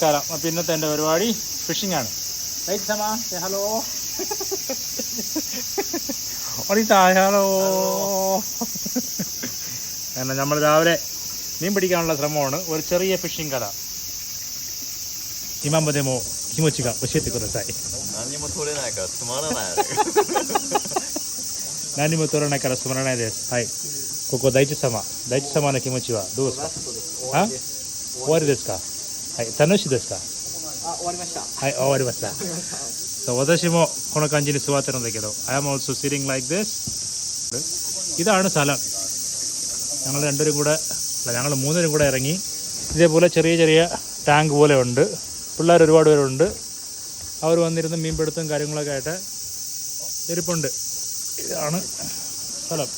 കാലം അപ്പം ഇന്നത്തെ എൻ്റെ പരിപാടി ഫിഷിംഗ് ആണ്. റൈറ്റ് സമ ഹലോ ഹലോ. കാരണം നമ്മൾ രാവിലെ മീൻ പിടിക്കാനുള്ള ശ്രമമാണ്. ഒരു ചെറിയ ഫിഷിംഗ് കട. ഇമാം ബദേമോ കിമോച്ചിക ഒശിയത്തെ കുറിച്ചായി നാനിമോ തോരണക്കാര സ്മരണ ദേസ്. ഹായ് കൊക്കോ ദൈച്ച സമ ന കിമോച്ചിവ ദൂസ് ആ ഓരി there's കാ楽しいですか？はい、終わりました。そう、私もこの感じに座ってるんだけど、I am also sitting like this. ഇതാണ് സ്ഥലം. ഞങ്ങൾ രണ്ടുപേരും കൂടെ ഞങ്ങൾ മൂന്നുപേരും കൂടെ ഇറങ്ങി. ഇതേപോലെ ചെറിയ ചെറിയ ടാങ്ക് പോലെ ഉണ്ട്. പിള്ളേർ ഒരുപാട് പേരുണ്ട്. അവർ വന്നിരുന്ന് മീൻപിടുത്തം കാര്യങ്ങളൊക്കെ ആയിട്ട് ഇരിപ്പുണ്ട്. ഇതാണ് സ്ഥലം.